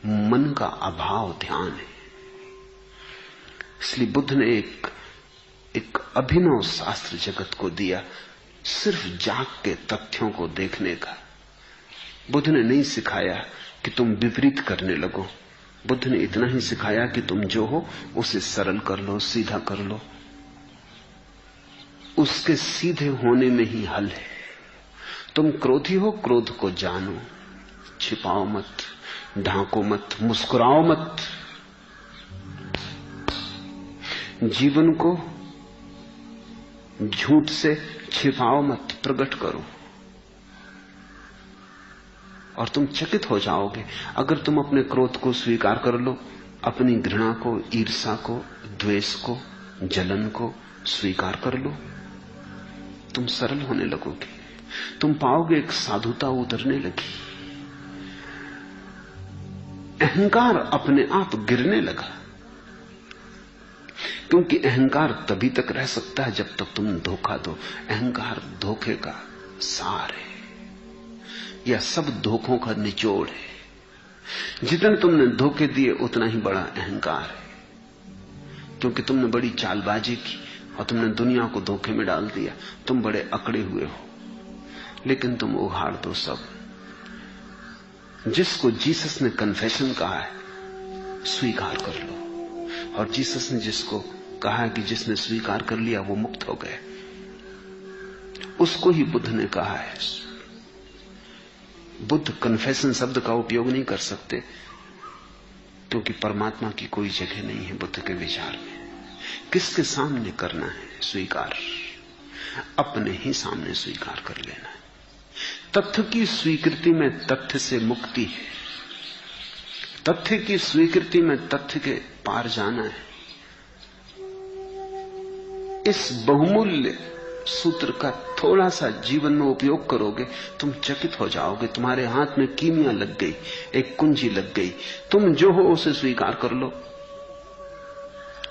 मन का अभाव ध्यान है। इसलिए बुद्ध ने एक अभिनव शास्त्र जगत को दिया, सिर्फ जाग के तथ्यों को देखने का। बुद्ध ने नहीं सिखाया कि तुम विपरीत करने लगो। बुद्ध ने इतना ही सिखाया कि तुम जो हो उसे सरल कर लो, सीधा कर लो। उसके सीधे होने में ही हल है। तुम क्रोधी हो, क्रोध को जानो, छिपाओ मत, ढांको मत, मुस्कुराओ मत। जीवन को झूठ से छिपाओ मत, प्रकट करो। और तुम चकित हो जाओगे अगर तुम अपने क्रोध को स्वीकार कर लो, अपनी घृणा को, ईर्ष्या को, द्वेष को, जलन को स्वीकार कर लो, तुम सरल होने लगोगे। तुम पाओगे एक साधुता उतरने लगी। अहंकार अपने आप गिरने लगा, क्योंकि अहंकार तभी तक रह सकता है जब तक तुम धोखा दो। अहंकार धोखे का सार है, या सब धोखों का निचोड़ है। जितने तुमने धोखे दिए उतना ही बड़ा अहंकार है, क्योंकि तुमने बड़ी चालबाजी की और तुमने दुनिया को धोखे में डाल दिया। तुम बड़े अकड़े हुए हो, लेकिन तुम उघाड़ दो सब। जिसको जीसस ने कन्फेशन कहा है, स्वीकार कर लो। और जीसस ने जिसको कहा कि जिसने स्वीकार कर लिया वो मुक्त हो गए, उसको ही बुद्ध ने कहा है। बुद्ध कन्फेशन शब्द का उपयोग नहीं कर सकते, क्योंकि परमात्मा की कोई जगह नहीं है बुद्ध के विचार में। किसके सामने करना है स्वीकार? अपने ही सामने स्वीकार कर लेना है। तथ्य की स्वीकृति में तथ्य से मुक्ति है। तथ्य की स्वीकृति में तथ्य के पार जाना है। इस बहुमूल्य सूत्र का थोड़ा सा जीवन में उपयोग करोगे, तुम चकित हो जाओगे। तुम्हारे हाथ में कीमिया लग गई, एक कुंजी लग गई। तुम जो हो उसे स्वीकार कर लो।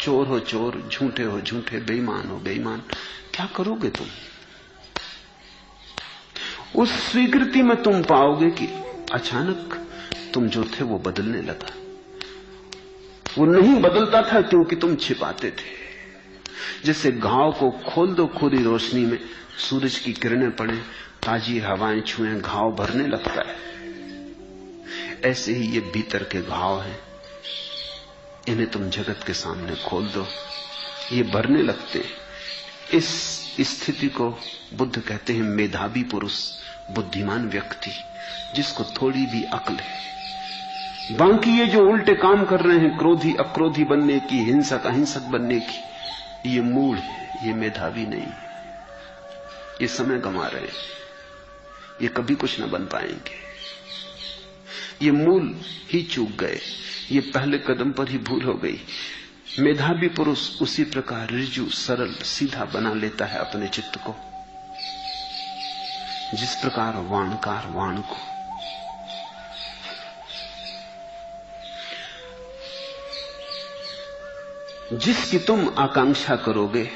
चोर हो चोर, झूठे हो झूठे, बेईमान हो बेईमान, क्या करोगे तुम? उस स्वीकृति में तुम पाओगे कि अचानक तुम जो थे वो बदलने लगा। वो नहीं बदलता था क्योंकि तुम छिपाते थे। जैसे घाव को खोल दो खुली रोशनी में, सूरज की किरणें पड़े, ताजी हवाएं छुएं, घाव भरने लगता है। ऐसे ही ये भीतर के घाव हैं, इन्हें तुम जगत के सामने खोल दो, ये भरने लगते। इस स्थिति को बुद्ध कहते हैं मेधावी पुरुष, बुद्धिमान व्यक्ति, जिसको थोड़ी भी अक्ल है। बाकी ये जो उल्टे काम कर रहे हैं, क्रोधी अक्रोधी बनने की, हिंसक अहिंसक बनने की, ये मूल है, ये मेधावी नहीं। ये समय गंवा रहे हैं, ये कभी कुछ न बन पाएंगे। ये मूल ही चूक गए, ये पहले कदम पर ही भूल हो गई। मेधावी पुरुष उसी प्रकार ऋजु, सरल, सीधा बना लेता है अपने चित्त को, जिस प्रकार वाणकार वाण को। जिसकी तुम आकांक्षा करोगे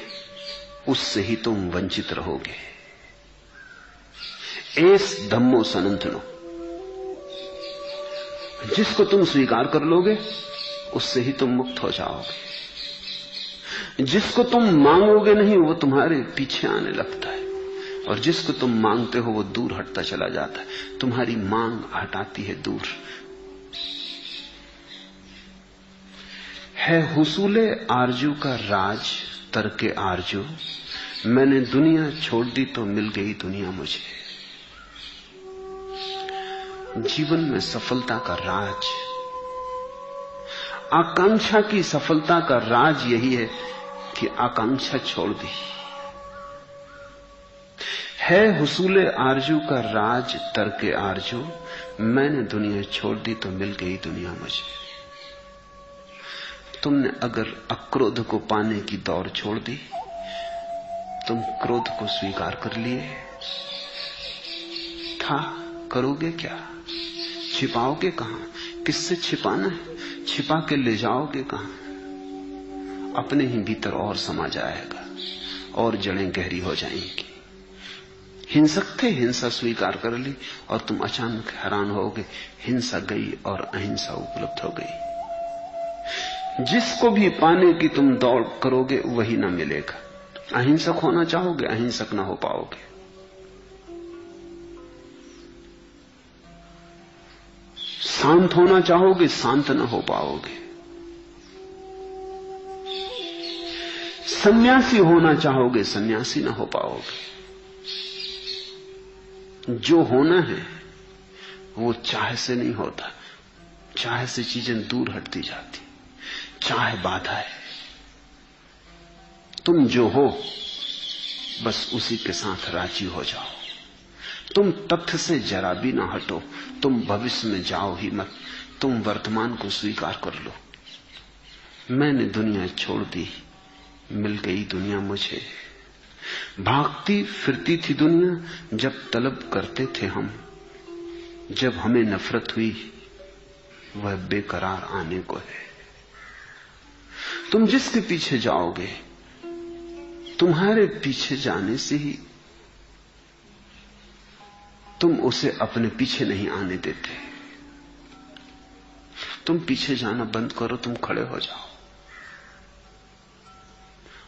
उससे ही तुम वंचित रहोगे। एस धम्मो सनंतनो, जिसको तुम स्वीकार कर लोगे उससे ही तुम मुक्त हो जाओगे। जिसको तुम मांगोगे नहीं वो तुम्हारे पीछे आने लगता है, और जिसको तुम मांगते हो वो दूर हटता चला जाता है। तुम्हारी मांग हटाती है दूर। है हुसूले आरजू का राज तरके आरजू, मैंने दुनिया छोड़ दी तो मिल गई दुनिया मुझे। जीवन में सफलता का राज, आकांक्षा की सफलता का राज यही है कि आकांक्षा छोड़ दी। है हुसूले आरजू का राज तरके आरजू, मैंने दुनिया छोड़ दी तो मिल गई दुनिया मुझे। तुमने अगर अक्रोध को पाने की दौड़ छोड़ दी, तुम क्रोध को स्वीकार कर लिए था, करोगे क्या? छिपाओगे कहां? किससे छिपाना है? छिपा के ले जाओगे कहां? अपने ही भीतर और समा जाएगा और जड़ें गहरी हो जाएंगी। हिंसक थे, हिंसा स्वीकार कर ली और तुम अचानक हैरान होगे, हिंसा गई और अहिंसा उपलब्ध हो गई। जिसको भी पाने की तुम दौड़ करोगे वही ना मिलेगा। अहिंसक होना चाहोगे, अहिंसक ना हो पाओगे। शांत होना चाहोगे, शांत ना हो पाओगे। सन्यासी होना चाहोगे, सन्यासी ना हो पाओगे। जो होना है वो चाह से नहीं होता, चाह से चीजें दूर हटती जाती, चाह बाधा है। तुम जो हो बस उसी के साथ राजी हो जाओ। तुम तथ्य से जरा भी ना हटो, तुम भविष्य में जाओ ही मत, तुम वर्तमान को स्वीकार कर लो। मैंने दुनिया छोड़ दी, मिल गई दुनिया मुझे। भागती फिरती थी दुनिया जब तलब करते थे हम, जब हमें नफरत हुई वह बेकरार आने को है। तुम जिसके पीछे जाओगे, तुम्हारे पीछे जाने से ही तुम उसे अपने पीछे नहीं आने देते। तुम पीछे जाना बंद करो, तुम खड़े हो जाओ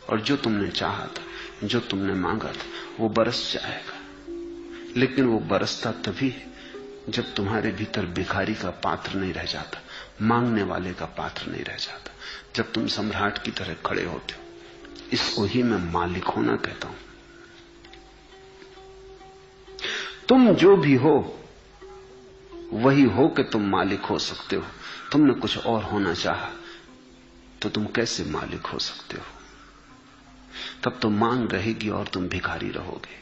और जो तुमने चाहा था, जो तुमने मांगा था, वो बरस जाएगा। लेकिन वो बरसता तभी जब तुम्हारे भीतर भिखारी का पात्र नहीं रह जाता, मांगने वाले का पात्र नहीं रह जाता, जब तुम सम्राट की तरह खड़े होते हो। इसको ही मैं मालिक होना कहता हूं। तुम जो भी हो वही हो कि तुम मालिक हो सकते हो। तुमने कुछ और होना चाहा तो तुम कैसे मालिक हो सकते हो? तब तो मांग रहेगी और तुम भिखारी रहोगे।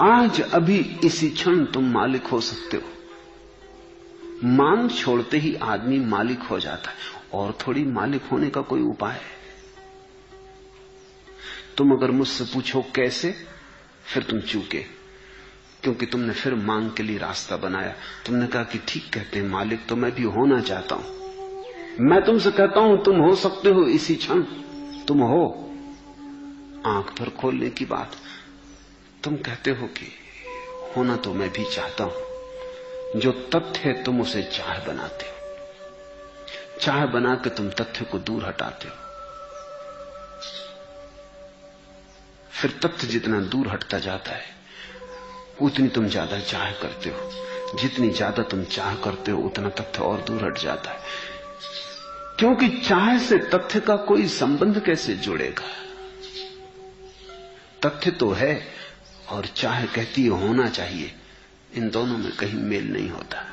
आज अभी इसी क्षण तुम मालिक हो सकते हो। मांग छोड़ते ही आदमी मालिक हो जाता है, और थोड़ी मालिक होने का कोई उपाय है। तुम अगर मुझसे पूछो कैसे, फिर तुम चूके, क्योंकि तुमने फिर मांग के लिए रास्ता बनाया। तुमने कहा कि ठीक कहते हैं मालिक तो मैं भी होना चाहता हूं। मैं तुमसे कहता हूं तुम हो सकते हो इसी क्षण, तुम हो। आंख पर खोलने की बात। तुम कहते हो कि होना तो मैं भी चाहता हूं। जो तथ्य है तुम उसे चाह बनाते हो, चाह बना के तुम तथ्य को दूर हटाते हो। फिर तथ्य जितना दूर हटता जाता है उतनी तुम ज्यादा चाह करते हो। जितनी ज्यादा तुम चाह करते हो उतना तथ्य और दूर हट जाता है, क्योंकि चाह से तथ्य का कोई संबंध कैसे जुड़ेगा? तथ्य तो है और चाह कहती है होना चाहिए, इन दोनों में कहीं मेल नहीं होता।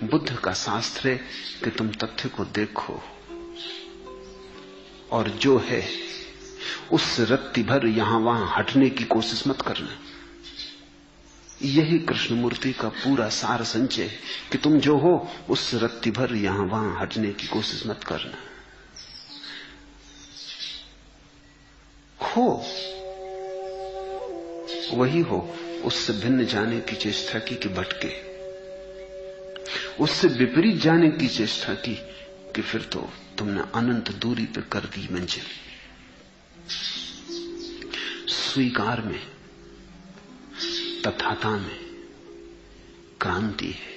बुद्ध का शास्त्र है कि तुम तथ्य को देखो और जो है उससे रत्ती भर यहां वहां हटने की कोशिश मत करना। यही कृष्णमूर्ति का पूरा सार संचय है कि तुम जो हो उससे रत्ती भर यहां वहां हटने की कोशिश मत करना। हो वही हो, उससे भिन्न जाने की चेष्टा की कि भटके, उससे विपरीत जाने की चेष्टा की कि फिर तो तुमने अनंत दूरी पे कर दी मंजिल। स्वीकार में, तथाता में क्रांति है।